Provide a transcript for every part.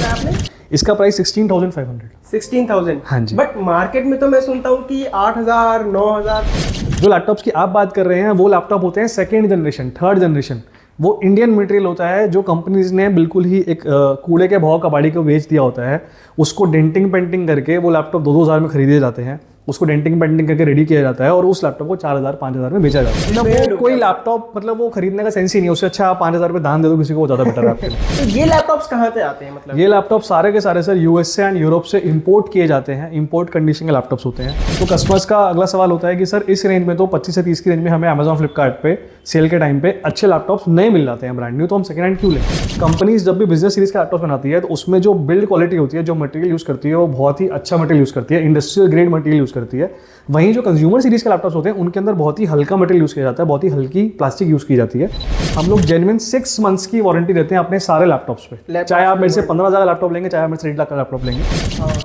बताया आपने? इसका प्राइस 16,500। 16,000। हाँ जी। बट मार्केट में तो मैं सुनता हूँ कि 8,000 9,000। जो लैपटॉप्स की आप बात कर रहे हैं वो लैपटॉप होते हैं सेकेंड जनरेशन, थर्ड जनरेशन। वो इंडियन मटेरियल होता है जो कंपनीज ने बिल्कुल ही एक कूड़े के भाव कबाड़ी को बेच दिया होता है। उसको डेंटिंग पेंटिंग करके वो लैपटॉप 2-2 हज़ार में खरीदे जाते हैं। उसको डेंटिंग पेंटिंग करके रेडी किया जाता है और उस लैपटॉप को 4,000-5,000 में बेचा जाता है। मतलब वो कोई लैपटॉप मतलब वो खरीदने का सेंस ही नहीं है। उससे अच्छा आप 5,000 रुपये दान दे दो किसी को, ज़्यादा बेटर है आपके लिए। तो ये लैपटॉप्स कहाँ से आते हैं मतलब? ये लैपटॉप सारे के सारे सर यूएस से एंड यूरोप से इंपोर्ट किए जाते हैं। इंपोर्ट कंडीशन के लैपटॉप्स होते हैं। तो कस्टमर्स का अगला सवाल होता है कि सर इस रेंज में तो 25 से 30 की रेंज में हमें अमेजॉन फ्लिपकार्ट पे सेल के टाइम पे अच्छे लैपटॉप्स नहीं मिल जाते हैं ब्रांड न्यू, तो हम सेकंड हैंड क्यों लें? कंपनीज जब भी बिजनेस सीरीज का लैपटॉप बनाती है तो उसमें जो बिल्ड क्वालिटी होती है, जो मटेरियल यूज़ करती है वो बहुत ही अच्छा मटेरियल यूज़ करती है, इंडस्ट्रियल ग्रेड मटेरियल यूज़ करती है। वहीं जो कंज्यूमर सीरीज के लैपटॉप्स होते हैं उनके अंदर बहुत ही हल्का मटेरियल यूज़ किया जाता है, बहुत ही हल्की प्लास्टिक यूज़ की जाती है। हम लोग जेन्युइन 6 मंथ्स की वारंटी देते हैं अपने सारे लैपटॉप्स पे। चाहे आप मेरे से 15,000 का लैपटॉप लेंगे, चाहे आप मेरे से 1.5 लाख का लैपटॉप लेंगे,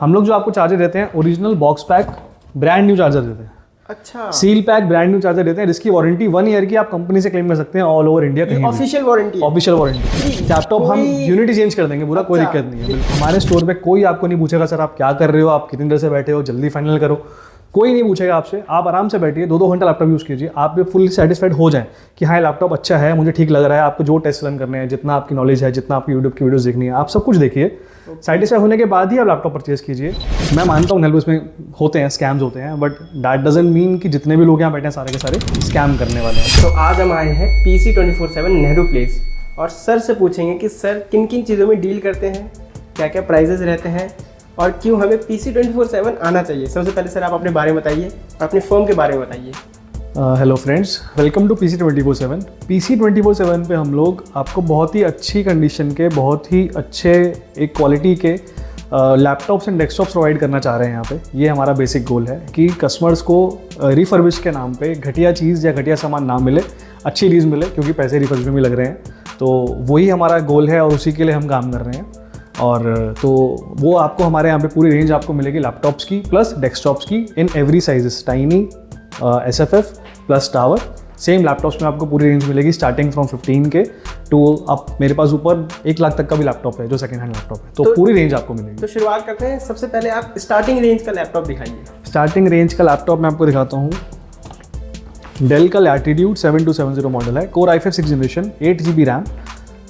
हम लोग जो आपको चार्जर देते हैं original box pack brand new charger देते हैं। अच्छा। Seal pack brand new charger देते हैं जिसकी वारंटी 1 ईयर की आप कंपनी से क्लेम कर सकते हैं ऑल ओवर इंडिया कहीं। Official warranty? Official warranty. Laptop हम यूनिटी चेंज कर देंगे, पूरा कोई दिक्कत नहीं है। हमारे स्टोर पे कोई आपको नहीं पूछेगा सर आप क्या कर रहे हो, आप कितनी देर से बैठे हो, जल्दी फाइनल करो, कोई नहीं पूछेगा आपसे। आप आराम से बैठिए, 2-2 घंटा लैपटॉप यूज़ कीजिए, आप भी फुल्ली सेटिस्फाइड हो जाएं कि हाँ लैपटॉप अच्छा है, मुझे ठीक लग रहा है। आपको जो टेस्ट रन करने हैं, जितना आपकी नॉलेज है, जितना आपकी यूट्यूब की वीडियोस देखनी है, आप सब कुछ देखिए। सेटिस्फाई होने के बाद ही आप लैपटॉप परचेज कीजिए। मैं मानता हूँ उसमें होते हैं स्कैम्स होते हैं, बट दैट डजंट मीन कि जितने भी लोग यहाँ बैठे हैं सारे के सारे स्कैम करने वाले हैं। तो आज हम आए हैं PC 24/7 नेहरू प्लेस और सर से पूछेंगे कि सर किन किन चीज़ों में डील करते हैं, क्या क्या प्राइजेज रहते हैं और क्यों हमें PC 24/7 आना चाहिए। सबसे पहले सर आप अपने बारे में बताइए और अपने फर्म के बारे में बताइए। Hello friends, welcome to PC 24/7। PC 24/7 पे हम लोग आपको बहुत ही अच्छी कंडीशन के, बहुत ही अच्छे एक क्वालिटी के लैपटॉप्स एंड डेस्कटॉप्स प्रोवाइड करना चाह रहे हैं। यहाँ पे ये हमारा बेसिक गोल है कि कस्टमर्स को रिफर्बिश के नाम पे घटिया चीज़ या घटिया सामान ना मिले, अच्छी चीज़ मिले, क्योंकि पैसे रिफर्बिश में भी लग रहे हैं। तो वही हमारा गोल है और उसी के लिए हम काम कर रहे हैं। और तो वो आपको हमारे यहाँ पे पूरी रेंज आपको मिलेगी लैपटॉप्स की प्लस डेस्कटॉप्स की in every sizes, tiny, SFF plus tower. Same laptops में आपको पूरी रेंज मिलेगी स्टार्टिंग फ्रॉम 15 के टू अब मेरे पास ऊपर 1 लाख तक का भी लैपटॉप है जो सेकंड हैंड लैपटॉप है। तो पूरी रेंज आपको मिलेगी। तो शुरुआत करते हैं, सबसे पहले आप स्टार्टिंग रेंज का लैपटॉप दिखाइए। स्टार्टिंग रेंज का लैपटॉप मैं आपको दिखाता हूँ। डेल का लैटिट्यूड 7270 मॉडल है, core i5 6th generation, 8 GB RAM,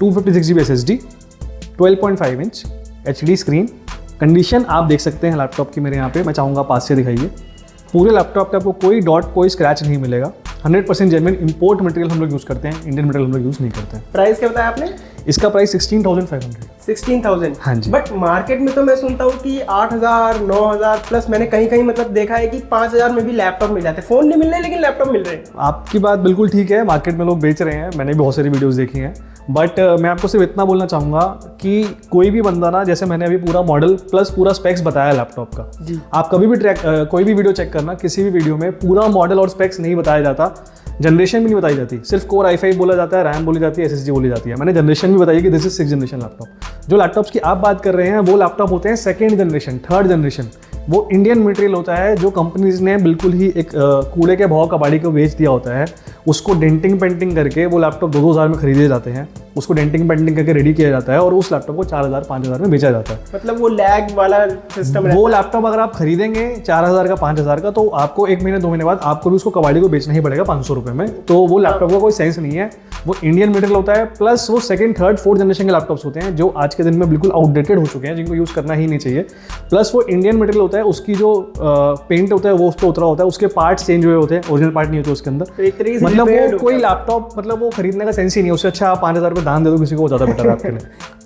256 GB SSD, 12.5 inch HD screen. Condition आप देख सकते हैं लैपटॉप की मेरे यहाँ पे, मैं चाहूँगा पास से दिखाइए। पूरे लैपटॉप पे आपको कोई डॉट, कोई स्क्रैच नहीं मिलेगा। 100% जेन्युइन इंपोर्ट मटेरियल हम लोग यूज़ करते हैं, इंडियन मटेरियल हम लोग यूज़ नहीं करते हैं। प्राइस क्या बताया आपने? इसका प्राइस 16,500। 16,000। हाँ जी। बट मार्केट में तो मैं सुनता हूँ कि 8,000 9,000 प्लस, मैंने कहीं कहीं मतलब देखा है कि 5,000 में भी लैपटॉप मिल जाते हैं। फ़ोन नहीं मिल रहे लेकिन लैपटॉप मिल रहे हैं। आपकी बात बिल्कुल ठीक है, मार्केट में लोग बेच रहे हैं, मैंने भी बहुत सारी वीडियोस देखी हैं। बट मैं आपको सिर्फ इतना बोलना चाहूँगा कि कोई भी बंदा ना, जैसे मैंने अभी पूरा मॉडल प्लस पूरा स्पेक्स बताया लैपटॉप का जी। आप कभी भी कोई भी वीडियो चेक करना, किसी भी वीडियो में पूरा मॉडल और स्पेक्स नहीं बताया जाता, जनरेशन भी नहीं बताई जाती, सिर्फ कोर i5 बोला जाता है, रैम बोली जाती है, SSD बोली जाती है। मैंने जनरेशन भी बताई कि this is 6th generation laptop. जो लैपटॉप्स की आप बात कर रहे हैं वो लैपटॉप होते हैं सेकेंड जनरेशन, थर्ड जनरेशन। वो इंडियन मटेरियल होता है जो कंपनीज ने बिल्कुल ही एक कूड़े के भाव कबाड़ी को बेच दिया होता है। उसको डेंटिंग पेंटिंग करके वो लैपटॉप 2-2 हज़ार में खरीदे जाते हैं। उसको डेंटिंग पेंटिंग करके रेडी किया जाता है और उस लैपटॉप को 4,000-5,000 में बेचा जाता है। मतलब वो लैग वाला सिस्टम है। वो लैपटॉप अगर आप खरीदेंगे 4,000 का, 5,000 का, तो आपको 1 महीने 2 महीने बाद आपको भी उसको कबाड़ी को बेचना ही पड़ेगा 500 रुपये में। तो वो लैपटॉप का कोई सेंस नहीं है। वो इंडियन मटेरियल होता है, प्लस वो सेकंड, थर्ड, फोर्थ जनरेशन के लैपटॉप्स होते हैं जो आज के दिन में बिल्कुल आउटडेटेड हो चुके हैं, जिनको यूज़ करना ही नहीं चाहिए। प्लस वो इंडियन मटेरियल होता है, उसकी जो पेंट होता है वो उस पर उतरा होता है, उसके पार्ट्स चेंज हुए होते हैं, ओरिजिनल पार्ट नहीं होते उसके अंदर। मतलब वो कोई लैपटॉप मतलब वो खरीदने का सेंस ही नहीं है। उससे अच्छा आप 5,000 रुपये दान दे दो किसी को, ज़्यादा बेटर है आपके लिए।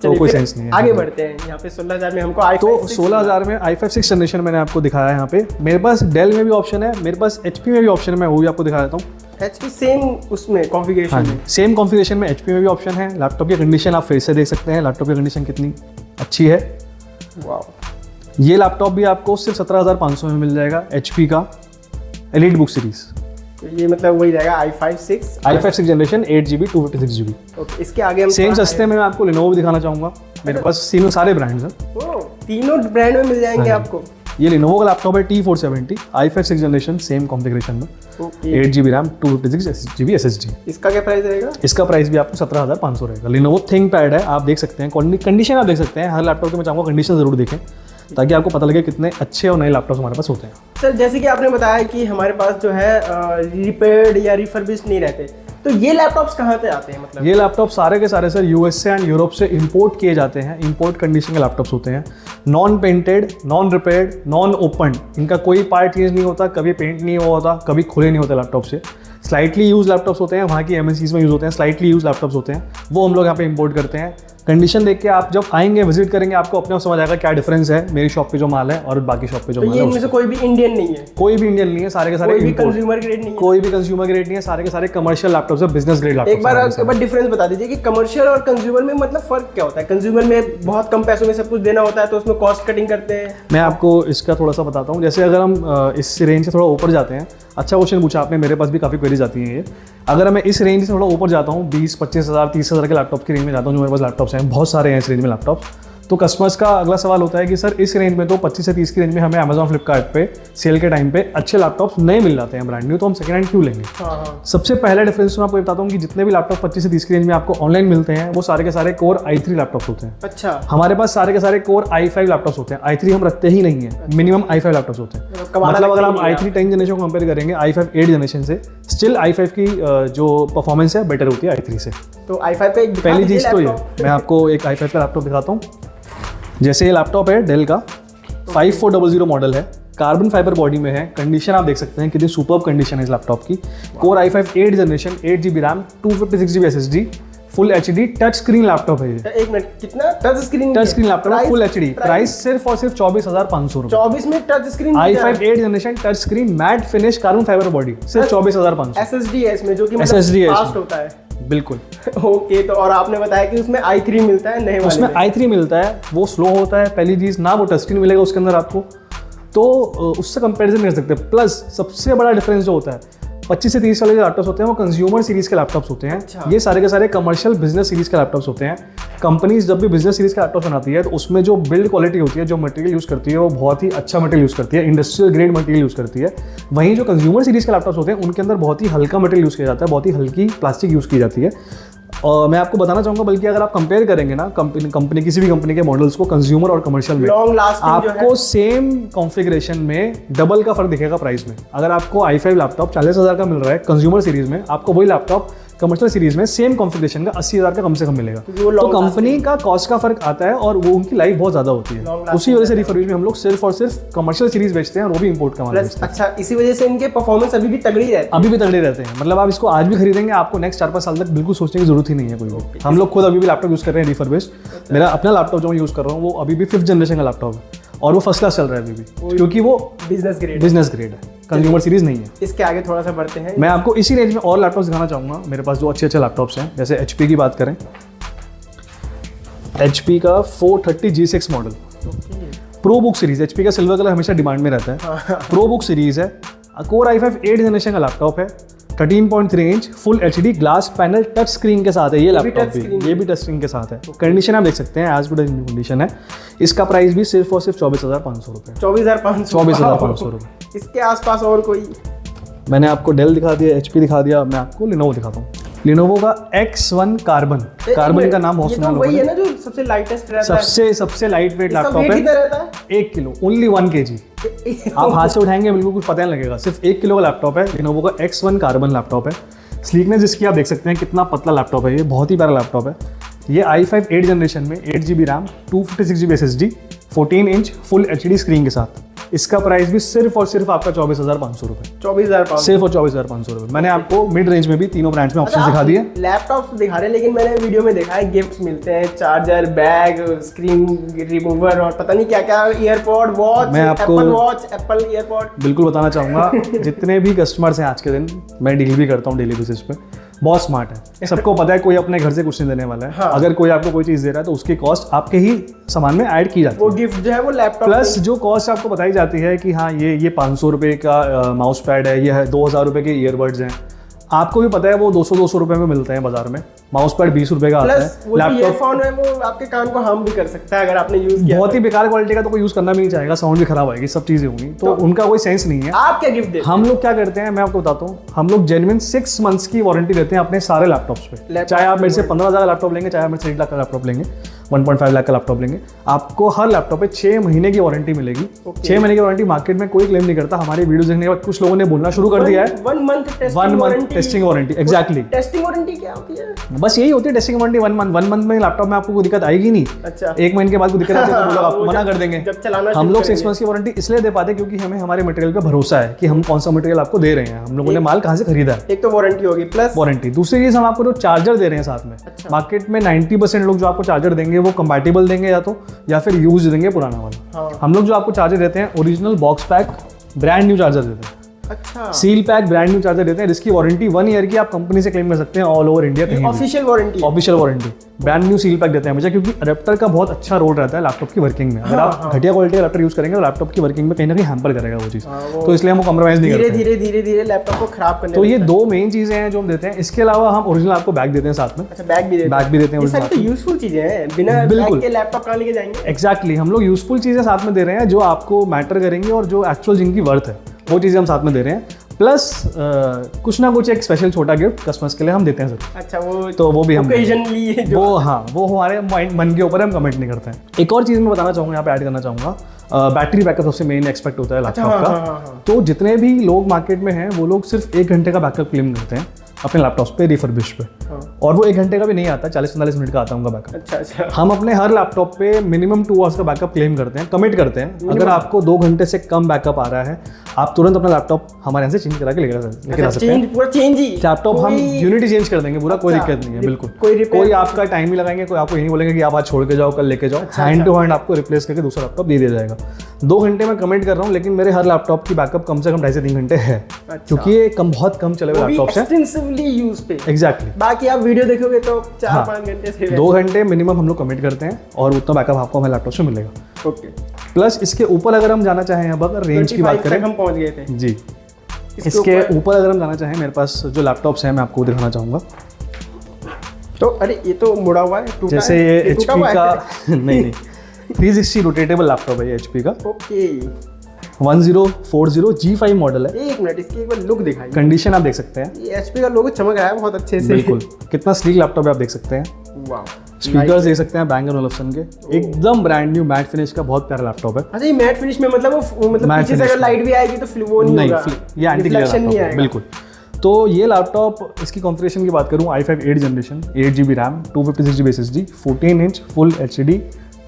तो कोई सेंस नहीं है। आगे बढ़ते हैं। यहाँ पे 16,000 में हमको तो 16,000 में i5 6th जनरेशन मैंने आपको दिखाया है। यहाँ पे मेरे पास डेल में भी ऑप्शन है, मेरे पास HP में भी ऑप्शन है, मैं वो भी आपको दिखा देता हूँ। HP सेम उसमें कॉन्फ़िगरेशन में, सेम कॉन्फ़िगरेशन में HP में भी ऑप्शन है। लैपटॉप की कंडीशन आप फिर से देख सकते हैं, लैपटॉप की कंडीशन कितनी अच्छी है। वाह। ये लैपटॉप भी आपको सिर्फ 17,500 में मिल जाएगा, HP का एलीट बुक सीरीज। तो ये मतलब वही रहेगा i5 6 generation, 8 GB 256 GB। Okay, इसके आगे हम सेम सस्ते में मैं आपको Lenovo दिखाना चाहूँगा। मेरे पास तीनों सारे ब्रांड्स हैं। तीनों ब्रांड में मिल जाएंगे आपको। ये Lenovo का लैपटॉप है T470 i5 6th generation, same configuration में, 8GB रैम 256GB SSD। इसका क्या प्राइस रहेगा? इसका प्राइस भी आपको 17,500 रहेगा। Lenovo ThinkPad है, आप देख सकते हैं, कंडीशन आप देख सकते हैं, हर लैपटॉप के मैं चाहूँगा कंडीशन ज़रूर देखें ताकि आपको पता लगे कितने अच्छे और नए लैपटॉप हमारे पास होते हैं। सर जैसे कि आपने बताया कि हमारे पास जो है रिपेयर्ड या रिफर्बिश्ड नहीं रहते, तो ये लैपटॉप्स कहाँ से आते हैं? मतलब ये लैपटॉप सारे के सारे सर यूएस से एंड यूरोप से इंपोर्ट किए जाते हैं, इंपोर्ट कंडीशन के लैपटॉप्स होते हैं, non painted, non repaired, non open, इनका कोई पार्ट चेंज नहीं होता, कभी पेंट नहीं हुआ होता, कभी खुले नहीं होते लैपटॉप से। स्लाइटली यूज लैपटॉप्स होते हैं, वहाँ की MNCs में यूज़ होते हैं, स्लाइटली यूज लैपटॉप्स होते हैं, वो हम लोग यहाँ पे इंपोर्ट करते हैं। कंडीशन देख के आप जब आएंगे, विजिट करेंगे, आपको अपने आप समझ आएगा क्या डिफरेंस है मेरी शॉप पे जो माल है और बाकी शॉप पे जो तो माल ये है। इनमें से कोई भी इंडियन नहीं है? कोई भी इंडियन नहीं है, सारे के सारे कोई भी import। कंज्यूमर ग्रेड नहीं है? कोई भी कंज्यूमर ग्रेड नहीं है, सारे के सारे कमर्शियल लैपटॉप्स है, बिजनेस ग्रेड एक बार डिफरेंस बता दीजिए कि कमर्शियल और कंज्यूमर में मतलब फर्क क्या होता है? कंज्यूमर में बहुत कम पैसों में सब कुछ देना होता है तो उसमें कॉस्ट कटिंग करते हैं। मैं आपको इसका थोड़ा सा बताता हूँ। जैसे अगर हम इस रेंज से थोड़ा ऊपर जाते हैं, अच्छा क्वेश्चन पूछा आपने, मेरे पास भी काफ़ी क्वेरीज आती हैं ये। अगर मैं इस रेंज से थोड़ा ऊपर जाता हूँ, 20-25 हज़ार 30 हज़ार के लैपटॉप की रेंज में जाता हूँ, जो मेरे पास लैपटॉप्स हैं, बहुत सारे हैं इस रेंज में लैपटॉप्स, तो कस्टमर्स का अगला सवाल होता है कि सर इस रेंज में तो 25 से 30 की रेंज में हमें Amazon फ्लिपकार्ट पे सेल के टाइम पे अच्छे लैपटॉप्स नए मिल जाते हैं ब्रांड न्यू, तो हम सेकंड हैंड क्यों लेंगे? सबसे पहला डिफरेंस मैं आपको बताता हूँ कि जितने भी लैपटॉप 25 से 30 की रेंज में आपको ऑनलाइन मिलते हैं वो सारे के सारे कोर i3 लैपटॉप्स होते हैं। अच्छा। हमारे पास सारे के सारे कोर i5 लैपटॉप्स होते हैं, i3 हम रखते ही नहीं है, मिनिमम i5 लैपटॉप्स होते हैं। मतलब अगर हम i3 10th जनरेशन को कंपेयर करेंगे i5 8th जनरेशन से, स्टिल i5 की जो परफॉर्मेंस है बेटर होती है i3 से। तो i5 पे पहली चीज़ तो ये, मैं आपको एक i5 का लैपटॉप दिखाता हूँ। जैसे ये लैपटॉप है डेल का 5400 मॉडल है, कार्बन फाइबर बॉडी में है, कंडीशन आप देख सकते हैं कितनी सुपर्ब कंडीशन है इस लैपटॉप की। Core i5 8th generation, 8GB RAM, 256GB SSD, full HD touch screen laptop है ये। एक मिनट, कितना touch screen? Touch screen laptop full HD, price सिर्फ और सिर्फ 24,500 रुपये। 24 में touch screen? i5 8th generation touch screen matte finish carbon fibre body, सिर्फ 24,500। SSD है इसमें जो कि SSD है फास्ट होता है। बिल्कुल। ओके, तो और आपने बताया कि उसमें i3 मिलता है नए वाले उसमें i3 मिलता है, वो स्लो होता है पहली चीज़ ना, वो टच स्क्रीन मिलेगा उसके अंदर आपको, तो उससे कंपैरिजन कर सकते हैं। प्लस सबसे बड़ा डिफरेंस जो होता है 25 से 30 वाले जो लैपटॉप्स होते हैं वो कंज्यूमर सीरीज के लैपटॉप्स होते हैं। अच्छा। ये सारे के सारे कमर्शियल बिजनेस सीरीज के लैपटॉप्स होते हैं। कंपनीज जब भी बिजनेस सीरीज के लैपटॉप बनाती है तो उसमें जो बिल्ड क्वालिटी होती है, जो मटेरियल यूज़ करती है, वो बहुत ही अच्छा मटेरियल यूज़ करती है, इंडस्ट्रियल ग्रेड मटेरियल यूज़ करती है। वहीं जो कंज्यूमर सीरीज के लैपटॉप्स होते हैं उनके अंदर बहुत ही हल्का मटेरियल यूज़ किया जाता है, बहुत ही हल्की प्लास्टिक यूज़ की जाती है। और मैं आपको बताना चाहूँगा, बल्कि अगर आप कंपेयर करेंगे ना कंपनी किसी भी कंपनी के मॉडल्स को कंज्यूमर और कमर्शियल में, लॉन्ग लास्टिंग आपको सेम कॉन्फ़िगरेशन में डबल का फर्क दिखेगा प्राइस में। अगर आपको i5 लैपटॉप 40,000 का मिल रहा है कंज्यूमर सीरीज में, आपको वही लैपटॉप कमर्शियल सीरीज में सेम कॉन्फ़िगरेशन का 80,000 का कम से कम मिलेगा। तो कंपनी का कॉस्ट का फर्क आता है और वो उनकी लाइफ बहुत ज़्यादा होती है। उसी वजह से रिफर्बिश में हम लोग सिर्फ और सिर्फ कमर्शियल सीरीज बेचते हैं और वो भी इंपोर्ट का माल बेचते हैं। अच्छा, इसी वजह से इनके परफॉर्मेंस अभी भी तगड़ी रहते हैं? अभी भी तगड़े रहते हैं, मतलब आप इसको आज भी खरीदेंगे, आपको नेक्स्ट 4-5 साल तक बिल्कुल सोचने की जरूरत ही नहीं है कोई। हम लोग खुद अभी भी लैपटॉप यूज़ कर रहे हैं रिफर्बिश। मेरा अपना लैपटॉप जो मैं यूज़ कर रहा हूँ वो अभी भी 5th जनरेशन का लैपटॉप है और वो फर्स्ट क्लास चल रहा है अभी भी, क्योंकि वो बिजनेस ग्रेड है, कंज्यूमर सीरीज नहीं है। इसके आगे थोड़ा सा बढ़ते हैं। मैं आपको इसी रेंज में और लैपटॉप्स दिखाना चाहूँगा। मेरे पास जो अच्छे लैपटॉप्स हैं, जैसे HP की बात करें, HP का 430 G6 model, pro book series. HP का सिल्वर कलर हमेशा डिमांड में रहता है। प्रो बुक सीरीज है, कोर i5 8th जनरेशन का लैपटॉप है, 13.3 inch full HD glass panel touch screen के साथ है ये लैपटॉप भी, ये भी टच स्क्रीन के साथ है। कंडीशन आप देख सकते हैं as good as new condition है। इसका प्राइस भी सिर्फ और सिर्फ 24,500 रुपये। 24,500 रुपये। इसके आसपास और कोई? मैंने आपको डेल दिखा दिया, HP दिखा दिया, मैं आपको लिनोवो दिखाता हूँ। लिनोवो का X1 कार्बन का नाम बहुत सुना लोगों ने। वही है ना जो सबसे लाइटेस्ट रहता है? सबसे लाइट वेट लैपटॉप है। कितना रहता है? 1 किलो, ओनली 1 kg। आप हाथ से उठाएंगे बिल्कुल कुछ पता नहीं लगेगा। सिर्फ 1 किलो का लैपटॉप है। लिनोवो का X1 कार्बन लैपटॉप है। स्लीकनेस जिसकी आप देख सकते हैं, कितना पतला लैपटॉप है ये, बहुत ही प्यारा लैपटॉप है। ये i5 8th जनरेशन में 8GB RAM, 256GB SSD, 14 inch full HD screen के साथ। इसका प्राइस भी सिर्फ और सिर्फ आपका 24,500 रुपये। 24,500 सिर्फ और 24,500 रुपये। मैंने आपको मिड रेंज में भी तीनों ब्रांड्स में ऑप्शन दिखा दिए। लैपटॉप दिखा रहे हैं, लेकिन मैंने वीडियो में देखा है गिफ्ट्स मिलते हैं, चार्जर, बैग, स्क्रीन रिमूवर और पता नहीं क्या क्या, ईयरपॉड, वॉच, मैं आपको एप्पल ईयरपॉड बिल्कुल बताना चाहूँगा। जितने भी कस्टमर्स हैं आज के दिन, मैं डील भी करता हूँ डेली बेसिस पे, बहुत स्मार्ट है। सबको पता है कोई अपने घर से कुछ नहीं देने वाला है। हाँ। अगर कोई आपको कोई चीज़ दे रहा है तो उसकी कॉस्ट आपके ही सामान में ऐड की जाती है। वो गिफ्ट जो है वो लैपटॉप प्लस जो कॉस्ट आपको बताई जाती है कि हाँ ये 500 रुपये का माउस पैड है, ये है 2,000 रुपये के ईयरबड्स हैं, आपको भी पता है वो 200 रुपए में मिलते हैं बाजार में, माउस पैड 20 रुपए का आता प्लस है। वो ईयरफोन है वो आपके कान को हार्म भी कर सकता है अगर आपने यूज किया। बहुत ही बेकार क्वालिटी का तो कोई यूज करना भी नहीं चाहेगा, साउंड भी खराब आएगी, सब चीजें होंगी, तो उनका कोई सेंस नहीं है। आप क्या गिफ्ट देते हैं? हम लोग क्या करते हैं मैं आपको बताता हूँ, हम लोग जेन्युइन 6 मंथ्स की वारंटी देते हैं अपने सारे लैपटॉप्स पे। चाहे आप मेरे से 15,000 का लैपटॉप लेंगे, चाहे आप मेरे से 1 लाख का लैपटॉप लेंगे, 1.5 लाख का लैपटॉप लेंगे, आपको हर लैपटॉप पे 6 महीने की वारंटी मिलेगी। 6 महीने की वारंटी मार्केट में कोई क्लेम नहीं करता। हमारी वीडियो देखने के बाद कुछ लोगों ने बोलना शुरू कर दिया है 1 month 1 month testing warranty. Exactly, testing warranty क्या होती है? बस यही होती है टेस्टिंग वारंटी 1 मंथ। 1 मंथ में लैपटॉप में आपको कोई दिक्कत आएगी नहीं। अच्छा, 1 महीने के बाद कोई दिक्कत आती है तो वो लोग आपको मना कर देंगे। जब चलाना हम लोग 6 मंथ्स की वारंटी इसलिए दे पाते हैं क्योंकि हमें हमारे मटेरियल पे भरोसा है कि हम कौन सा मटेरियल आपको दे रहे हैं, हम लोगों ने माल कहाँ से खरीदा है। एक तो वारंटी होगी प्लस वारंटी। दूसरी चीज, हम आपको जो चार्जर दे रहे हैं साथ में, मार्केट में 90% लोग जो आपको चार्जर देंगे वो कंपैटिबल देंगे या फिर यूज देंगे पुराना वाला। हम लोग जो आपको चार्जर देते हैं original box pack brand new charger देते हैं। अच्छा, seal pack brand new charger देते हैं जिसकी वारंटी 1 ईयर की आप कंपनी से क्लेम कर सकते हैं ऑल ओवर इंडिया कहीं भी। Official warranty. Official warranty brand new seal pack देते हैं हमेशा, क्योंकि अडेप्टर का बहुत अच्छा रोल रहता है लैपटॉप की वर्किंग में। अगर आप घटिया क्वालिटी का अडेप्टर यूज करेंगे तो लैपटॉप की वर्किंग में कहीं ना कहीं हैम्पर करेगा वो चीज़, तो इसलिए हम कॉम्प्रोमाइज नहीं करते। धीरे लैपटॉप को खराब करने। तो ये 2 मेन चीजें हैं जो हम देते हैं। इसके अलावा हम ओरिजिनल आपको बैग देते हैं साथ में। अच्छा, बैग भी देते हैं। ये सारी तो यूजफुल चीजें हैं, बिना बैग के लैपटॉप कहाँ लेके जाएंगे? एग्जैक्टली, हम लोग यूजफुल चीजें साथ में दे रहे हैं जो आपको मैटर करेंगी और जो एक्चुअल जिनकी वर्थ है वो चीजें हम साथ में दे रहे हैं। प्लस कुछ ना कुछ एक स्पेशल छोटा गिफ्ट कस्टमर्स के लिए हम देते हैं सर। अच्छा, वो भी हम ओकेजनली वो हमारे मन के ऊपर हम कमेंट नहीं करते हैं। एक और चीज़ मैं बताना चाहूँगा, यहाँ पे ऐड करना चाहूँगा, बैटरी बैकअप सबसे मेन एक्सपेक्ट होता है लैपटॉप का। तो जितने भी लोग मार्केट में हैं वो लोग सिर्फ 1 घंटे का बैकअप क्लेम करते हैं अपने लैपटॉप पे रिफर्बिश पे, और वो 1 घंटे का भी नहीं आता, 40-45 मिनट का आता है उनका बैकअप। अच्छा। हम अपने हर लैपटॉप पे मिनिमम 2 आवर्स का बैकअप क्लेम करते हैं, कमिट करते हैं। अगर आपको 2 घंटे से कम बैकअप आ रहा है, आप तुरंत अपना लैपटॉप हमारे यहाँ से चेंज करा के लेके जा सकते हैं। पूरा चेंज ही लैपटॉप हम यूनिटी चेंज कर देंगे पूरा, कोई दिक्कत नहीं है बिल्कुल। कोई आपका टाइम ही लगाएंगे, कोई आपको यही बोलेंगे कि आप आज छोड़ के जाओ कल लेके जाओ। हैंड टू हैंड आपको रिप्लेस करके दूसरा लैपटॉप दे दिया जाएगा। 2 घंटे में कमेंट कर रहा हूँ, लेकिन मेरे हर लैपटॉप की बैकअप कम से कम 2.5 से 3 घंटे है, क्योंकि ये बहुत कम चले हुए लैपटॉप है एक्सटेंसिवली यूज पे। एग्जैक्टली, बाकी आप वीडियो देखोगे तो 4-5 घंटे से 2 घंटे मिनिमम हम लोग कमिट करते हैं और उतना बैकअप आपको हमारे लैपटॉप से मिलेगा। ओके। प्लस इसके ऊपर अगर हम जाना चाहें, अब अगर रेंज की बात करें, हम पहुंच गए थे जी, इसके ऊपर अगर हम जाना चाहें, मेरे पास जो लैपटॉप्स हैं मैं आपको दिखाना चाहूँगा। तो अरे ये तो मुड़ा हुआ है, टूटा जैसे ये HP का नहीं 360 रोटेटेबल लैपटॉप है ये HP का। ओके, 1040 G5 मॉडल है। एक मिनट, इसकी एक बार लुक दिखाइए। कंडीशन आप देख सकते हैं, ये HP का लोगो चमक रहा है बहुत अच्छे से। बिल्कुल, कितना स्लीक लैपटॉप है आप देख सकते हैं। वाह, स्पीकर्स देख सकते हैं Bang & Olufsen के, एकदम ब्रांड न्यू मैट फिनिश का बहुत प्यारा लैपटॉप है। अच्छा, ये मैट फिनिश में मतलब वो मतलब पीछे से अगर लाइट भी आएगी तो वो नहीं होगा, ये एंटी ग्लेयर लैपटॉप है बिल्कुल। तो ये लैपटॉप, इसकी कॉन्फ़िगरेशन की बात करूँ, i5 8th generation, 8GB RAM, 256GB SSD, 14 inch full HD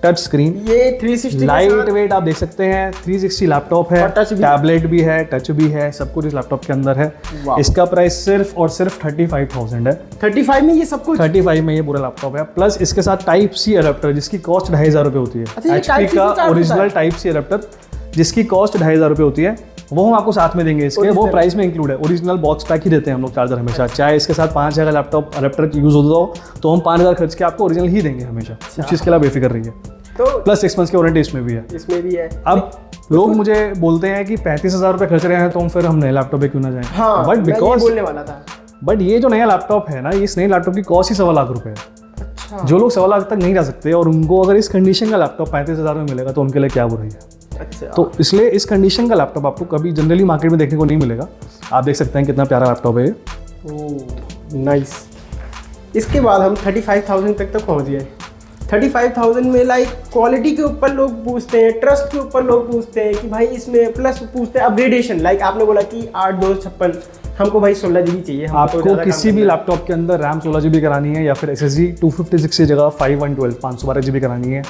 touch screen, ये 360 लाइट वेट आप देख सकते हैं, 360 लैपटॉप है, टैबलेट भी है, टच भी है, सब कुछ इस लैपटॉप के अंदर है। इसका प्राइस सिर्फ और सिर्फ 35,000 है। 35 में ये सब कुछ? 35 में ये पूरा लैपटॉप है। प्लस इसके साथ टाइप सी अडेप्टर जिसकी कॉस्ट 2,500 रुपये होती है। HP का ओरिजिनल टाइप सी अडेप्टर जिसकी कॉस्ट 2,500 रुपये होती है, वो हम आपको साथ में देंगे। इसके वो प्राइस में इंक्लूड है। ओरिजिनल बॉक्स पैक ही देते हैं हम लोग चार्जर हमेशा, चाहे इसके साथ 5,000 का लैपटॉप अडेप्टर यूज होता हो तो हम 5,000 खर्च के आपको ओरिजिनल ही देंगे हमेशा। उस चीज़ के लिए बेफिक्र रहिए। तो प्लस 6 मंथ्स की वारंटी इसमें भी है। अब लोग मुझे बोलते हैं कि 35,000 रुपये खर्च रहे हैं तो फिर हम नए लैपटॉप पे क्यों ना जाएं। हाँ, बट बिकॉज बोलने वाला था, बट ये जो नया लैपटॉप है ना, इस नए लैपटॉप की कॉस्ट ही 1.25 लाख रुपये है। अच्छा। जो लोग 1.25 लाख तक नहीं जा सकते और उनको अगर इस कंडीशन का लैपटॉप 35,000 में मिलेगा तो उनके लिए क्या बुराई है। अच्छा। तो इसलिए इस कंडीशन का लैपटॉप आपको कभी जनरली मार्केट में देखने को नहीं मिलेगा। आप देख सकते हैं कितना प्यारा लैपटॉप है ये। Oh nice. इसके बाद हम 35,000 तक पहुंच गए। 35,000 में लाइक क्वालिटी के ऊपर लोग पूछते हैं, ट्रस्ट के ऊपर लोग पूछते हैं कि भाई इसमें, प्लस पूछते हैं अपग्रेडेशन। लाइक आपने बोला कि 8/256 हमको भाई 16 GB चाहिए। आपको किसी भी लैपटॉप के अंदर रैम 16 GB करानी है या फिर SSD 256 की जगह 512 512 GB करानी है,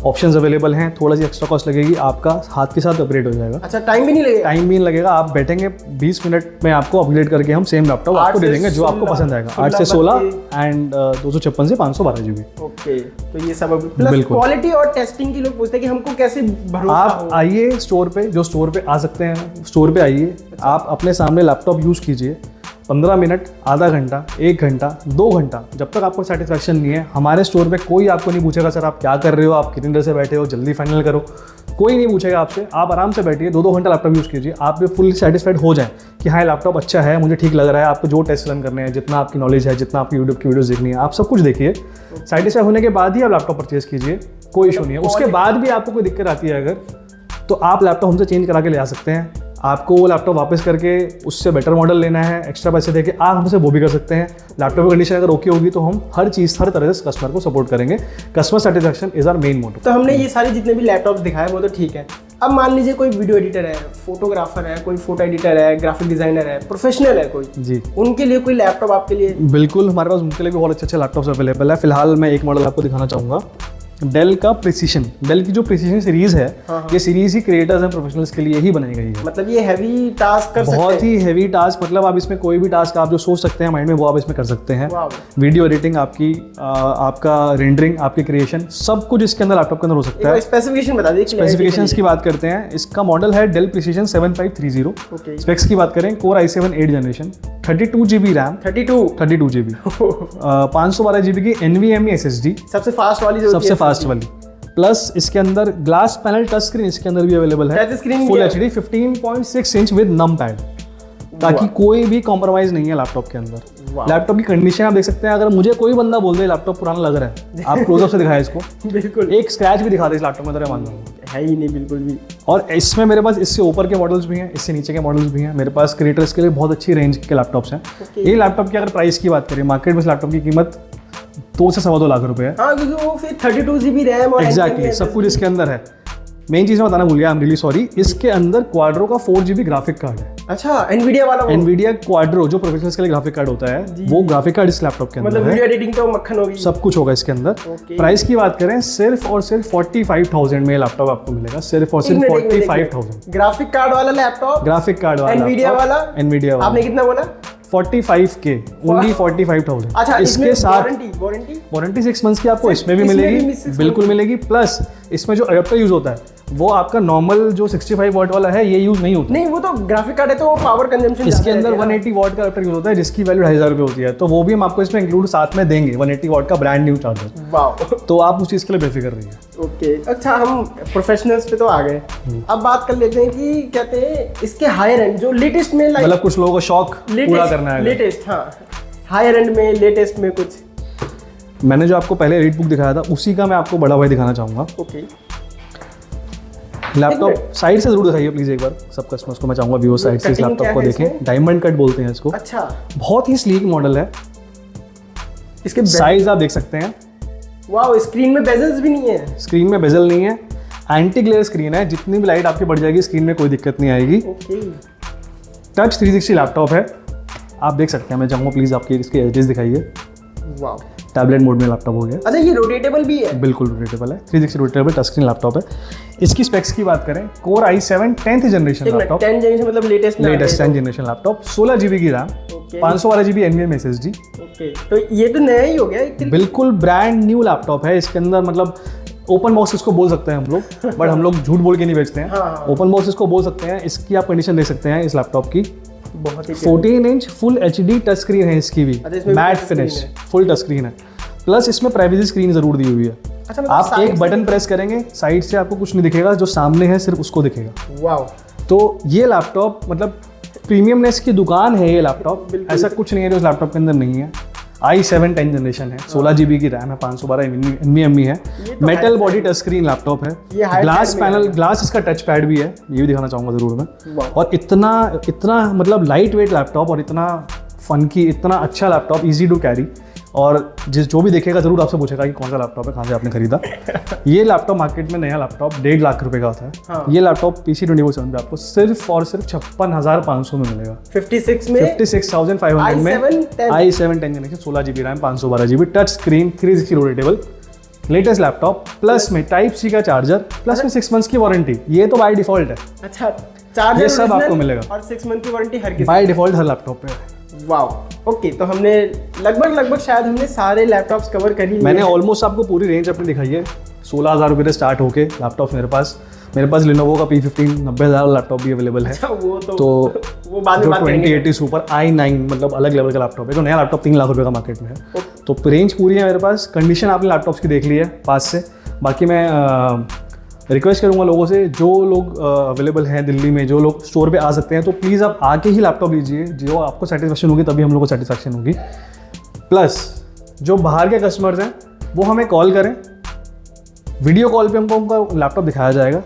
ऑप्शंस अवेलेबल हैं। थोड़ा सी एक्स्ट्रा कॉस्ट लगेगी, आपका हाथ के साथ अपग्रेड हो जाएगा। अच्छा, टाइम भी नहीं लगेगा? टाइम भी नहीं लगेगा, आप बैठेंगे 20 मिनट में आपको अपग्रेड करके हम सेम लैपटॉप आपको दे देंगे जो आपको पसंद आएगा। 8 से 16 एंड 256 से 512 GB। ओके, तो ये सब प्लस क्वालिटी और टेस्टिंग की लोग पूछते हैं कि हमको कैसे भरोसा हो। आप आइए स्टोर पे, जो स्टोर पे आ सकते हैं स्टोर पे आइए। आप अपने सामने लैपटॉप यूज़ कीजिए, 15 मिनट, आधा घंटा, 1 घंटा, 2 घंटा, जब तक आपको सेटिस्फैक्शन नहीं है, हमारे स्टोर पे कोई आपको नहीं पूछेगा सर आप क्या कर रहे हो, आप कितनी देर से बैठे हो, जल्दी फाइनल करो। कोई नहीं पूछेगा आपसे, आप आराम से बैठिए 2-2 घंटा लैपटॉप यूज़ कीजिए, आप भी फुल सेटिस्फाइड हो जाए कि हाँ लैपटॉप अच्छा है, मुझे ठीक लग रहा है। आपको जो टेस्ट रन करने हैं, जितना आपकी नॉलेज है, जितना आपकी यूट्यूब की वीडियोस देखनी है, आप सब कुछ देखिए। सेटिस्फाई होने के बाद ही आप लैपटॉप परचेज कीजिए, कोई इशू नहीं है। उसके बाद भी आपको कोई दिक्कत आती है अगर, तो आप लैपटॉप हमसे चेंज करा के ले आ सकते हैं। आपको वो लैपटॉप वापस करके उससे बेटर मॉडल लेना है, एक्स्ट्रा पैसे देके आप हमसे वो भी कर सकते हैं। लैपटॉप की कंडीशन अगर ओके होगी तो हम हर चीज़ हर तरह से कस्टमर को सपोर्ट करेंगे। Customer satisfaction is our main motto. तो हमने ये सारे जितने भी लैपटॉप्स दिखाए वो तो ठीक है। अब मान लीजिए कोई वीडियो एडिटर है, फोटोग्राफर है, कोई फोटो एडिटर है, ग्राफिक डिजाइनर है, प्रोफेशनल है कोई जी, उनके लिए कोई लैपटॉप आपके लिए? बिल्कुल, हमारे पास उनके लिए भी बहुत अच्छे लैपटॉप्स अवेलेबल है। फिलहाल मैं एक मॉडल आपको दिखाना चाहूँगा, डेल का प्रिसीशन। डेल की जो प्रिसीशन सीरीज है, ये series he creators and professionals के लिए ही बनाई गई है। मतलब ये हैवी टास्क कर सकते हैं? बहुत ही हैवी टास्क, मतलब आप इसमें कोई भी टास्क आप जो सोच सकते हैं माइंड में वो आप इसमें कर सकते हैं। वीडियो एडिटिंग, आपकी आपका रेंडरिंग, आपकी क्रिएशन, सब कुछ इसके अंदर लैपटॉप के अंदर हो सकता है। स्पेसिफिकेशन बता दीजिए। स्पेसिफिकेशंस की बात करते हैं, इसका मॉडल है डेल प्रिसीशन 7530। स्पेक्स की बात करें, core i7 8 generation, 32 GB RAM, 32 GB, 512 GB की NVMe SSD, सबसे फास्ट वाली, सबसे फास्ट वाली। प्लस इसके अंदर ग्लास पैनल टच स्क्रीन इसके अंदर भी अवेलेबल है, full HD 15.6 inch with num pad, ताकि कोई भी कॉम्प्रोमाइज नहीं है लैपटॉप के अंदर। लैपटॉप की कंडीशन आप देख सकते हैं, अगर मुझे कोई बंदा बोल दे लैपटॉप पुराना लग रहा है, आप क्लोजअप से दिखाएं इसको, बिल्कुल एक स्क्रैच भी दिखा दे इस लैपटॉप में, तो मैं मान लूंगा है ही नहीं बिल्कुल भी। और इसमें मेरे पास इससे ऊपर के मॉडल्स भी हैं, इससे नीचे के मॉडल्स भी हैं। मेरे पास क्रिएटर्स के लिए बहुत अच्छी रेंज के लैपटॉप्स हैं। ये लैपटॉप की अगर प्राइस की बात करें, मार्केट में इस लैपटॉप की कीमत 2 से 2.25 लाख रुपए है। हाँ, क्योंकि वो फिर 32 GB रैम और एग्जैक्टली सब कुछ इसके अंदर है। मेन चीज़ मैं बताना भूल गया, आई एम रियली सॉरी, इसके अंदर क्वाड्रो का 4 GB ग्राफिक कार्ड है। अच्छा, एनवीडिया वाला? एनवीडिया क्वाड्रो जो प्रोफेशनल्स के लिए ग्राफिक कार्ड होता है, वो ग्राफिक कार्ड इस लैपटॉप के अंदर मतलब वीडियो एडिटिंग तो मक्खन होगी, सब कुछ होगा इसके अंदर। प्राइस की बात करें, सिर्फ और सिर्फ 45,000 में लैपटॉप आपको मिलेगा, सिर्फ और सिर्फ 45,000। ग्राफिक कार्ड वाला लैपटॉप, ग्राफिक कार्ड वाला एनवीडिया वाला, एनवीडिया वाला। आपने कितना बोला? 45K, only 45,000। अच्छा, इसके साथ वारंटी 6 मंथ्स की आपको इसमें भी मिलेगी, बिल्कुल मिलेगी। प्लस इसमें जो अडेप्टर यूज होता है वो आपका नॉर्मल जो 65 वॉट वाला है ये यूज नहीं होता। नहीं, वो तो ग्राफिक कार्ड है तो पावर कंजम्पशन इसके अंदर 180 वॉट का अडेप्टर यूज होता है, जिसकी वैल्यू 2,500 रुपये होती है, तो वो भी हम आपको इसमें इंक्लूड साथ में देंगे, 180 वॉट का ब्रांड न्यू चार्जर। वाह, तो आप उस चीज़ के लिए बेफिक्र रहिए। ओके, अच्छा हम प्रोफेशनल्स पे तो आ गए, अब बात कर लेते हैं कि कहते हैं इसके हायर एंड जो लेटेस्ट में, मतलब कुछ लोगों को शौक पूरा करना है, लेटेस्ट, हाँ हायर एंड में लेटेस्ट में कुछ। मैंने जो आपको पहले रीड बुक दिखाया था उसी का मैं आपको बड़ा भाई दिखाना चाहूँगा। ओके, लैपटॉप साइड से जरूर दिखाइए प्लीज एक बार, सब कस्टमर्स को मैं चाहूंगा व्यूअर साइड से इस लैपटॉप को देखें। डायमंड कट बोलते हैं इसको। अच्छा, बहुत ही स्लीक मॉडल है, इसके साइज आप देख सकते हैं। वाओ, स्क्रीन में बेजल्स भी नहीं है? स्क्रीन में बेजल नहीं है, एंटी ग्लेयर स्क्रीन है, जितनी भी लाइट आपकी बढ़ जाएगी स्क्रीन में कोई दिक्कत नहीं आएगी। टच 360 लैपटॉप है, आप देख सकते हैं। मैं चाहूँगा प्लीज आपके इसके एजेस दिखाइए। वाओ, टैबलेट मोड में लैपटॉप हो गया। अच्छा, ये रोटेटेबल भी है? बिल्कुल रोटेटेबल है, 360 रोटेटेबल टच स्क्रीन लैपटॉप है। इसकी स्पेक्स की बात करें, core i7 10th generation laptop, 10 generation मतलब latest 10th generation laptop, 16 GB की RAM, 512 GB NVMe SSD। Okay, तो ये तो नया ही हो गया, बिल्कुल ब्रांड न्यू लैपटॉप है। इसके अंदर मतलब ओपन बॉक्स इसको बोल सकते हैं हम लोग, बट हम लोग झूठ बोल के नहीं बेचते हैं। ओपन बॉक्स इसको बोल सकते हैं। इसकी आप कंडीशन देख सकते हैं इस लैपटॉप की, बहुत ही 14 inch full HD touch screen है इसकी भी, matte finish, full touch screen है। प्लस इसमें प्राइवेसी स्क्रीन जरूर दी हुई है। अच्छा, मतलब आप एक बटन प्रेस करेंगे, साइड से आपको कुछ नहीं दिखेगा, जो सामने है सिर्फ उसको दिखेगा। वाओ, तो ये लैपटॉप मतलब प्रीमियमनेस की दुकान है ये लैपटॉप, ऐसा कुछ नहीं है जो इस लैपटॉप के अंदर नहीं है। i7 10 जनरेशन है, 16 GB की रैम है, 512 NVMe है, metal body touch screen laptop है, ग्लास पैनल, ग्लास इसका टच पैड भी है, ये भी दिखाना चाहूँगा ज़रूर मैं। और इतना मतलब लाइट वेट लैपटॉप और इतना फनकी, इतना अच्छा लैपटॉप, ईजी टू कैरी। और जो भी देखेगा जरूर आपसे पूछेगा कि कौन सा लैपटॉप है, कहाँ से आपने खरीदा। ये लैपटॉप मार्केट में नया लैपटॉप 1.5 लाख रुपए का होता है। हाँ। ये लैपटॉप PC24/7 पे आपको सिर्फ और सिर्फ 56,500 में मिलेगा। 56,500 में i7 10 generation, 16 GB RAM, 512 GB touch screen, 360 rotatable, latest laptop, plus में Type-C का चार्जर, प्लस में 6 मंथ्स की वारंटी। ये तो बाय डिफॉल्ट है। अच्छा, चार्जर ये सब आपको मिलेगा और 6 मंथ की वारंटी हर किसी बाय डिफॉल्ट हर लैपटॉप पे। वाओ, ओके, तो हमने लगभग शायद हमने सारे लैपटॉप्स कवर कर ही लिए। मैंने ऑलमोस्ट आपको पूरी रेंज अपनी दिखाई है। 16,000 रुपये से स्टार्ट होके लैपटॉप मेरे पास Lenovo का P15 90,000 लैपटॉप भी अवेलेबल है। अच्छा, वो बाद में 2080 सुपर i9 मतलब अलग लेवल का लैपटॉप है, जो नया लैपटॉप 3 लाख रुपये का मार्केट में है। तो रेंज पूरी है मेरे पास। कंडीशन आपने लैपटॉप्स की देख ली है पास से। बाकी मैं रिक्वेस्ट करूँगा लोगों से, जो लोग अवेलेबल हैं दिल्ली में, जो लोग स्टोर पे आ सकते हैं, तो प्लीज़ आप आके ही लैपटॉप लीजिए। जो आपको सेटिस्फेक्शन होगी तभी हम लोग को सेटिस्फेक्शन होगी। प्लस जो बाहर के कस्टमर्स हैं वो हमें कॉल करें, वीडियो कॉल पे हमको उनका लैपटॉप दिखाया जाएगा,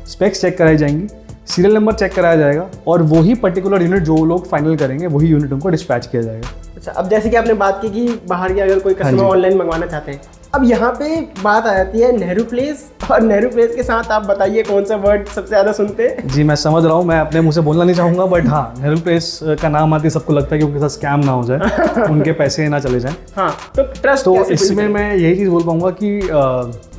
स्पेक्स चेक कराई जाएंगी, सीरियल नंबर चेक कराया जाएगा, और वही पर्टिकुलर यूनिट जो लोग फाइनल करेंगे वही यूनिट उनको डिस्पैच किया जाएगा। अच्छा, अब जैसे कि आपने बात की कि बाहर के अगर कोई हाँ कस्टमर ऑनलाइन मंगवाना चाहते हैं, अब यहाँ पे बात आ जाती है नेहरू प्लेस, और नेहरू प्लेस के साथ आप बताइए कौन सा वर्ड सबसे ज़्यादा सुनते हैं? जी मैं समझ रहा हूँ, मैं अपने मुंह से बोलना नहीं चाहूँगा, बट हाँ, नेहरू प्लेस का नाम आते ही सबको लगता है कि उनके साथ स्कैम ना हो जाए, उनके पैसे ना चले जाएं। हाँ, तो ट्रस्ट तो इसमें मैं यही चीज़ बोल पाऊँगा कि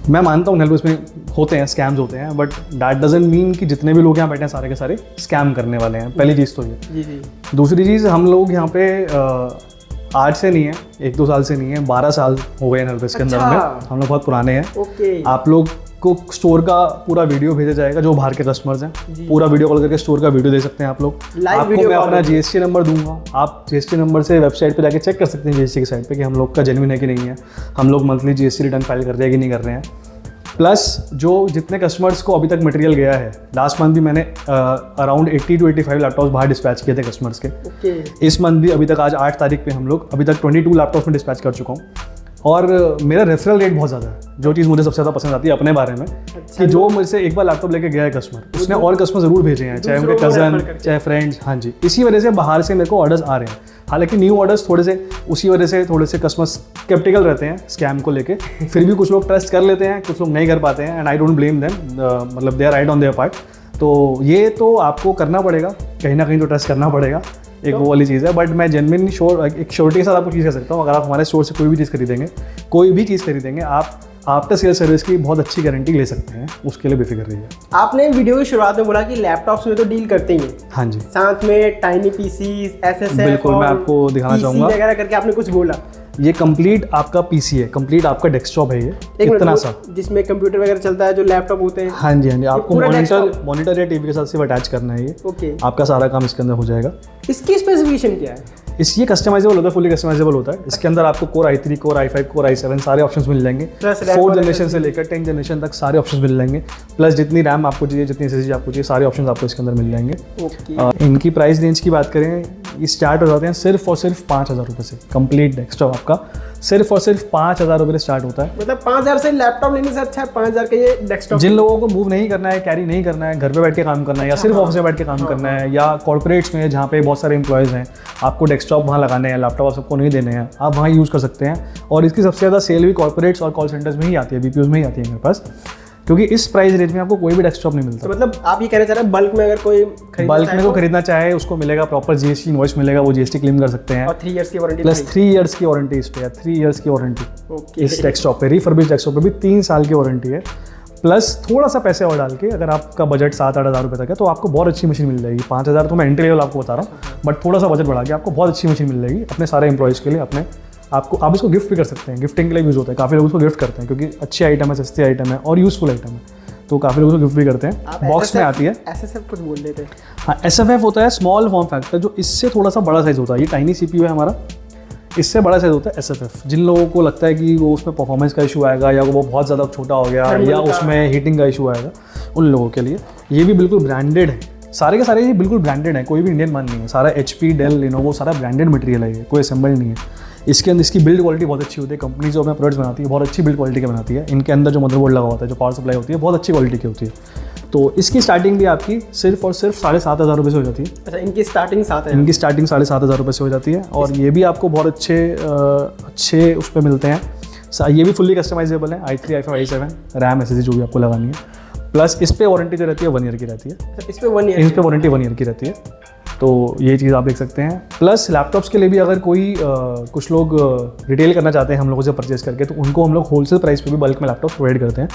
मैं मानता हूँ नेहरू प्लेस में होते हैं स्कैम्स होते हैं, बट दैट डजंट मीन कि जितने भी लोग यहाँ बैठे हैं सारे के सारे स्कैम करने वाले हैं। पहली चीज़ तो ये। जी। दूसरी चीज़, हम लोग यहाँ पे आज से नहीं है, 1-2 साल से नहीं है, 12 साल हो गए नेहरू प्लेस के अंदर में। हम लोग बहुत पुराने हैं। ओके। आप लोग को स्टोर का पूरा वीडियो भेजा जाएगा, जो बाहर के कस्टमर्स हैं पूरा वीडियो कॉल करके स्टोर का वीडियो दे सकते हैं आप लोग। आपको मैं अपना जीएसटी नंबर दूंगा, आप जीएसटी नंबर से वेबसाइट पे जाके चेक कर सकते हैं जीएसटी की साइट पे कि हम लोग का जेन्युइन है कि नहीं है, हम लोग मंथली जीएसटी रिटर्न फाइल कर रहे हैं कि नहीं कर रहे हैं। प्लस जो जितने कस्टमर्स को अभी तक मटेरियल गया है, लास्ट मंथ भी मैंने अराउंड 80 to 85 लैपटॉप्स बाहर डिस्पैच किए थे कस्टमर्स के। इस मंथ भी अभी तक आज 8 तारीख पे हम लोग अभी तक 22 लैपटॉप्स में डिस्पैच कर चुका हूँ। और मेरा रेफरल रेट बहुत ज़्यादा है, जो चीज़ मुझे सबसे ज़्यादा पसंद आती है अपने बारे में। कि जो मुझसे एक बार लैपटॉप लेके गया है कस्टमर, उसने और कस्टमर ज़रूर भेजे हैं, चाहे उनके कज़न, चाहे फ्रेंड्स। हाँ जी, इसी वजह से बाहर से मेरे को ऑर्डर्स आ रहे हैं। हालांकि न्यू ऑर्डर्स थोड़े से उसी वजह से थोड़े से कस्टमर स्केप्टिकल रहते हैं स्कैम को लेके, फिर भी कुछ लोग ट्रस्ट कर लेते हैं, कुछ लोग नहीं कर पाते हैं, and I don't blame them, मतलब they are right on their part. तो ये तो आपको करना पड़ेगा, कहीं ना कहीं तो ट्रस्ट करना पड़ेगा, एक वो वाली चीज़ है। बट मैं जेन्युइनली श्योर, एक श्योरिटी के साथ आपको चीज़ कह सकता हूँ, अगर आप हमारे स्टोर से कोई भी चीज़ खरीदेंगे, आप आफ्टर सेल सर्विस की बहुत अच्छी गारंटी ले सकते हैं, उसके लिए बेफिक्र रहिए। आपने वीडियो की शुरुआत में बोला कि लैपटॉप्स में तो डील करते ही हैं। हाँ जी, साथ में टाइनी पीसी, एसएसएफ, बिल्कुल मैं आपको दिखाना चाहूँगा वगैरह करके आपने कुछ बोला। ये कंप्लीट आपका पीसी है, कंप्लीट आपका डेस्कटॉप है, ये इतना सा जिसमें कंप्यूटर वगैरह चलता है, जो लैपटॉप होते हैं। हाँ जी, आपको मॉनिटर या टीवी के साथ सिर्फ अटैच करना है ये। ओके, आपका सारा काम इसके अंदर हो जाएगा। इसकी स्पेसिफिकेशन क्या है? ये कस्टमाइजेबल होता है, फुली कस्टमाइजेबल होता है। इसके अंदर आपको core i3, core i5, core i7 सारे ऑप्शंस मिल जाएंगे। 4th जनरेशन से लेकर 10th जनरेशन तक सारे ऑप्शंस मिल जाएंगे। प्लस जितनी रैम आपको चाहिए, जितनी SSD आपको चाहिए, सारे ऑप्शंस आपको इसके अंदर मिल जाएंगे। इनकी प्राइस रेंज की बात करें, ये स्टार्ट हो जाते हैं सिर्फ और सिर्फ 5,000 रुपये से। कंप्लीट डेस्कटॉप आपका सिर्फ और सिर्फ 5,000 रुपये से स्टार्ट होता है। मतलब 5,000 से लैपटॉप लेने से अच्छा है 5,000 का ये डेस्कटॉप। जिन लोगों को मूव नहीं करना है, कैरी नहीं करना है, घर पे बैठ के काम करना है, या सिर्फ ऑफिस में बैठ के काम करना है, या कॉर्पोरेट्स में जहाँ पे बहुत सारे एम्प्लॉयज़ हैं, आपको डेस्कटॉप वहाँ लगाने हैं, लैपटॉप आप सबको नहीं देने हैं, आप वहाँ यूज़ कर सकते हैं। और इसकी सबसे ज़्यादा सेल भी कॉर्पोरेट्स और कॉल सेंटर्स में ही आती है, BPOs में ही आती है मेरे पास, क्योंकि इस प्राइस रेंज में आपको कोई भी डेस्कटॉप नहीं मिलता। तो मतलब आप ये कहना चाह रहे हैं बल्क में अगर कोई खरीदना चाहे उसको मिलेगा, प्रॉपर GST इनवॉइस मिलेगा, वो GST क्लेम कर सकते हैं। और 3 इयर्स की वारंटी, प्लस 3 इयर्स की वारंटी इस पे है, 3 इयर्स की वारंटी इस डेस्कटॉप पे। रिफर्बिश्ड डेस्कटॉप पे भी 3 साल की वारंटी है। प्लस थोड़ा सा पैसे और डाल के, अगर आपका बजट 7-8 हज़ार रुपये तक है, तो आपको बहुत अच्छी मशीन मिल जाएगी। 5,000 तो मैं एंट्री लेवल आपको बता रहा हूँ, बट थोड़ा सा बजट बढ़ा के आपको बहुत अच्छी मशीन मिल जाएगी अपने सारे एम्प्लॉयज़ के लिए। आप इसको गिफ्ट भी कर सकते हैं, गिफ्टिंग के लिए यूज़ होता है। काफ़ी लोग उसको गिफ्ट करते हैं क्योंकि अच्छी आइटम है, सस्ती आइटम है और यूज़फुल आइटम है, तो काफ़ी लोग उसको गिफ्ट भी करते हैं। बॉक्स में आती है। SSF कुछ बोल देते हैं। हाँ, SFF होता है स्मॉल फॉर्म फैक्टर, जो इससे थोड़ा सा बड़ा साइज़ होता है। ये टाइनी CPU है हमारा, इससे बड़ा साइज़ होता है SFF। जिन लोगों को लगता है कि वो उसमें परफॉर्मेंस का इशू आएगा, या वो बहुत ज़्यादा छोटा हो गया, या उसमें हीटिंग का इशू आएगा, उन लोगों के लिए ये भी बिल्कुल ब्रांडेड है। सारे के सारे ये बिल्कुल ब्रांडेड है, कोई भी इंडियन माल नहीं है। सारा HP, डेल, लिनोवो सारा ब्रांडेड मटेरियल है, ये कोई असेंबल नहीं है। इसके अंदर इसकी बिल्ड क्वालिटी बहुत अच्छी होती है। कंपनी जो अपने प्रोडक्ट्स बनाती है बहुत अच्छी बिल्ड क्वालिटी के बनाती है। इनके अंदर जो मदरबोर्ड लगा होता है, जो पावर सप्लाई होती है, बहुत अच्छी क्वालिटी की होती है। तो इसकी स्टार्टिंग भी आपकी सिर्फ और सिर्फ 7,500 रुपये से हो जाती है। अच्छा, इनकी स्टार्टिंग 7 है? इनकी स्टार्टिंग 7,500 रुपये से हो जाती है। और ये भी आपको बहुत अच्छे उस पर मिलते हैं। ये भी फुल्ली कस्टमाइजेबल है, i3, i5, i7, RAM, SSD जो भी आपको लगानी है। प्लस इस पर वारंटी जो रहती है 1 ईयर की रहती है। इस पर वारंटी 1 ईयर की रहती है। तो ये चीज़ आप देख सकते हैं। प्लस लैपटॉप्स के लिए भी अगर कोई कुछ लोग रिटेल करना चाहते हैं हम लोगों से परचेज करके, तो उनको हम लोग होलसेल प्राइस पे भी बल्क में लैपटॉप प्रोवाइड करते हैं।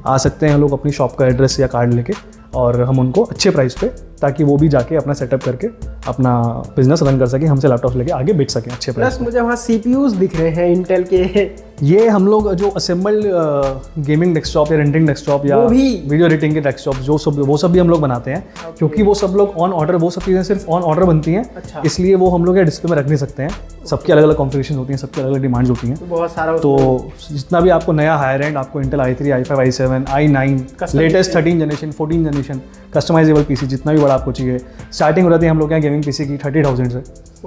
आ सकते हैं लोग अपनी शॉप का एड्रेस या कार्ड लेके, और हम उनको अच्छे प्राइस पे ताकि वो भी जाके अपना सेटअप करके अपना बिजनेस रन कर सके, हमसे लैपटॉप लेके आगे बेच सकें अच्छे प्राइस। प्लस मुझे वहाँ CPUs दिख रहे हैं इंटेल के। ये हम लोग जो असेंबल्ड गेमिंग डेस्कटॉप या रेंटिंग डेस्कटॉप या वो भी? वीडियो एडिटिंग के डेस्कटॉप वो सब भी हम लोग बनाते हैं। क्योंकि वो सब लोग ऑन ऑर्डर, वो सब चीज़ें सिर्फ ऑन ऑर्डर बनती हैं। अच्छा। इसलिए वो हम लोग या डिस्प्ले में रख नहीं सकते हैं। सबकी अलग अलग कॉन्फ़िगरेशन होती हैं, सबकी अलग अलग डिमांड्स होती हैं। तो बहुत सारा तो जितना भी आपको नया हायर एंड आपको Intel i3, i5, i7, i9, Custom latest 13 generation, 14 generation customizable PC जितना भी बड़ा आपको चाहिए, स्टार्टिंग हो जाती है हम लोग यहाँ गेमिंग पीसी की 30,000 से।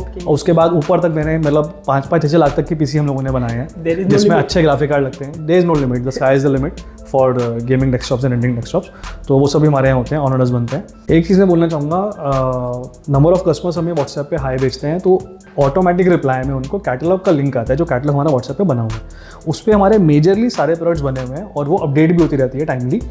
ओके। और उसके बाद ऊपर तक मैंने मतलब 5-6 लाख तक की पीसी हम लोगों ने बनाए There is हैं, no जिसमें limit. अच्छे ग्राफिक कार्ड लगते हैं। There is no limit, the sky is the limit for gaming desktops and renting desktops. तो वो सभी हमारे यहाँ होते हैं, ऑन ऑर्डर्स बनते हैं। एक चीज़ मैं बोलना चाहूँगा, नंबर ऑफ कस्टमर्स हमें व्हाट्सएप पे हाई भेजते हैं, तो ऑटोमेटिक रिप्लाई में उनको कैटलॉग का लिंक आता है, जो कैटलॉग हमारा व्हाट्सएप पे बना हुआ है। उस पर हमारे मेजरली सारे प्रोडक्ट्स बने हुए हैं और वो अपडेट भी होती रहती है टाइमली।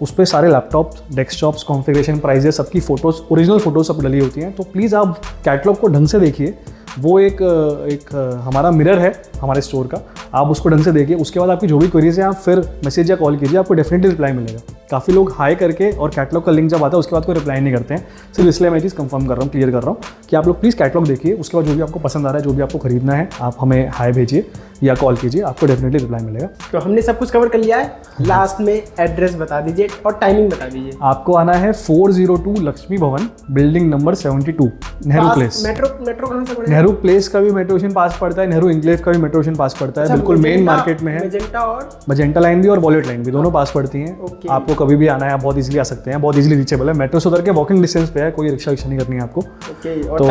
उस पर सारे लैपटॉप्स, डेस्कटॉप्स, कॉन्फ़िगरेशन, प्राइजेस, सबकी फ़ोटोज़, ओरिजिनल फ़ोटोज़ सब डली होती हैं। तो प्लीज़ आप कैटलॉग को ढंग से देखिए। वो एक हमारा मिरर है हमारे स्टोर का, आप उसको ढंग से देखिए। उसके बाद आपकी जो भी क्वेरीज है आप फिर मैसेज या कॉल कीजिए, आपको डेफिनेटली रिप्लाई मिलेगा। काफ़ी लोग हाई करके और कैटलॉग का लिंक जब आता है उसके बाद कोई रिप्लाई नहीं करते हैं। सिर्फ इसलिए मैं चीज़ कंफर्म कर रहा हूँ, क्लियर कर रहा हूँ कि आप लोग प्लीज़ कैटलॉग देखिए। उसके बाद जो भी आपको पसंद आ रहा है, जो भी आपको खरीदना है, आप हमें हाई भेजिए या कॉल कीजिए, आपको डेफिनेटली रिप्लाई मिलेगा। तो हमने सब कुछ कवर कर लिया है। लास्ट में एड्रेस बता दीजिए और टाइमिंग बता दीजिए। आपको आना है 402 लक्ष्मी भवन, building number 72, Nehru place. Metro कहाँ से पड़ेगा? नेहरू प्लेस का भी मेट्रो स्टेशन पास पड़ता है, नेहरू इंक्लेव का भी मेट्रो स्टेशन पास पड़ता है। अच्छा, बिल्कुल मेन मजेंटा- मार्केट में है। मजेंटा और मजेंटा लाइन भी और वॉलेट लाइन भी दोनों पास पड़ती हैं। ओके। आपको कभी भी आना है, आप बहुत इजीली आ सकते हैं, बहुत इजीली रीचेबल है। मेट्रो से उतर के वॉकिंग डिस्टेंस पे है, कोई रिक्शा विक्शा नहीं करनी है आपको। ओके। और तो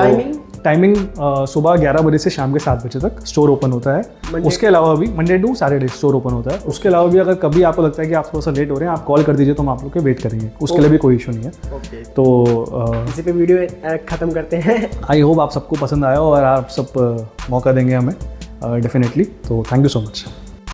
टाइमिंग सुबह 11 बजे से शाम के 7 बजे तक स्टोर ओपन होता है। Monday- उसके अलावा भी Monday to Saturday store open होता है। उसके अलावा भी अगर कभी आपको लगता है कि आप थोड़ा सा लेट हो रहे हैं, आप कॉल कर दीजिए तो हम आप लोग के वेट करेंगे, उसके लिए भी कोई इशू नहीं है। ओके। तो इसी पे वीडियो खत्म करते हैं। आई होप आप सबको पसंद आया हो और आप सब मौका देंगे हमें डेफिनेटली। तो थैंक यू सो मच।